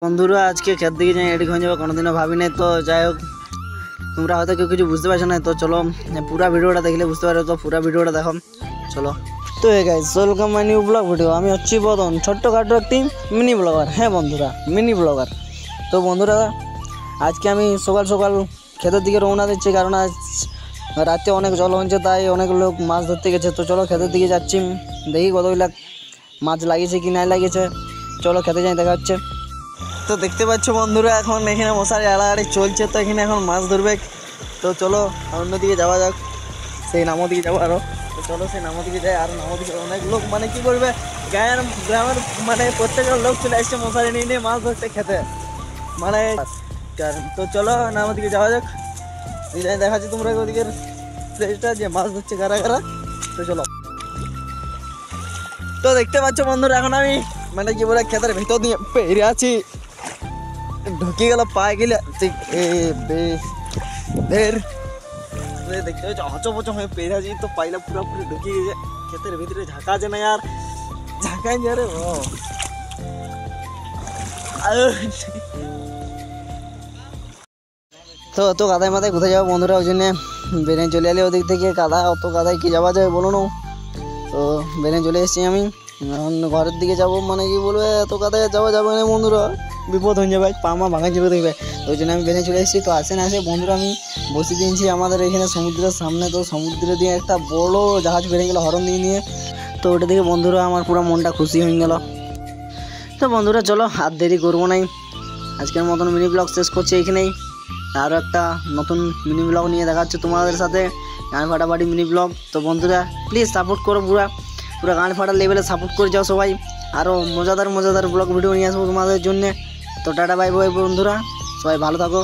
বন্ধুরা আজকে ক্ষেত দিকে যাই এডিট হয়ে যাবে, কোনোদিনও ভাবি নাই। তো যাই হোক, তোমরা হয়তো কেউ কিছু বুঝতে পারছো না, তো চলো পুরো ভিডিওটা দেখলে বুঝতে পারো। তো পুরো ভিডিওটা দেখো, চলো। তো guys, welcome my new blog video. আমি হচ্ছি বদন, ছোট্টখাটো একটি মিনি ব্লগার। হ্যাঁ বন্ধুরা, মিনি ব্লগার। তো বন্ধুরা আজকে আমি সকাল সকাল ক্ষেতের দিকে রওনা দিচ্ছি, কারণ আজ রাতে অনেক জল হচ্ছে, তাই অনেক লোক মাছ ধরতে গেছে। তো চলো ক্ষেতের দিকে যাচ্ছি, দেখি কতগুলো মাছ লাগিয়েছে কি নাই লাগিয়েছে। চলো খেতে যাই, দেখা হচ্ছে। তো দেখতে পাচ্ছ বন্ধুরা, এখন এখানে মশারি আড়াআড়ি চলছে, তো এখানে এখন মাছ ধরবে। তো চলো অন্যদিকে যাওয়া যাক, সেই নামো দিকে যাবো আরও। তো চলো সেই নামো দিকে যাই। আর নামো দিকে অনেক লোক, মানে কি করবে, গ্রামের মানে প্রত্যেকটা লোক চলে আসছে মশারি নিয়ে নিয়ে মাছ ধরতে খেতে, মানে। তো চলো নামো দিকে যাওয়া যাক, দেখাচ্ছি তোমরা ওদিকের প্লেসটা, যে মাছ ধরছে কারা কারা। তো চলো। তো দেখতে পাচ্ছ বন্ধুরা, এখন আমি মানে কি বলে ক্ষেতের ভিতর দিয়ে পেরে আছি, ঢুকে গেল পায়ে গেলে দেখতে পাচ্ছ হচপচ হয়ে পেরে আছি। তো পাইলা পুরোপুরি ঢুকে গেছে ক্ষেতের ভিতরে, ঝাঁকা আছে না আর ঝাঁকাই যারে। তো অত কাদায় মাথায় কোথায় যাবো বন্ধুরা, ওই জন্যে বেনে চলে এলে ওদিক থেকে। কাদা, অত কাদায় কি যাওয়া যায় বলো না। তো বেনে চলে এসেছি আমি, এখন ঘরের দিকে যাব। মানে কি বলবে, এত কাদায় যাওয়া যাবে না বন্ধুরা, বিপদ হয়ে যাবে, পা মা ভাঙা যাবে দেখবে। ওই জন্য আমি বেনে চলে এসেছি। তো আসে না আসে বন্ধুরা, আমি বসে দিয়েছি আমাদের এখানে সমুদ্রের সামনে। তো সমুদ্রে দিয়ে একটা বড় জাহাজ বেরিয়ে গেলো হরন দিয়ে নিয়ে। তো ওটা দেখে বন্ধুরা আমার পুরো মনটা খুশি হয়ে গেল। তো বন্ধুরা চলো আর দেরি করবো নাই, আজকের মতন মিনি ব্লগ শেষ করছি এইখানেই। আরও একটা নতুন মিনি ব্লগ নিয়ে দেখা হচ্ছে তোমাদের সাথে, গান ফাটাফাটি মিনি ব্লগ। তো বন্ধুরা প্লিজ সাপোর্ট করো, পুরো গান ফাটার লেভেলে সাপোর্ট করে যাও সবাই। আরও মজাদার ব্লগ ভিডিও নিয়ে আসবো তোমাদের জন্যে। তো টাটা বাই বাই বন্ধুরা, সবাই ভালো থাকো।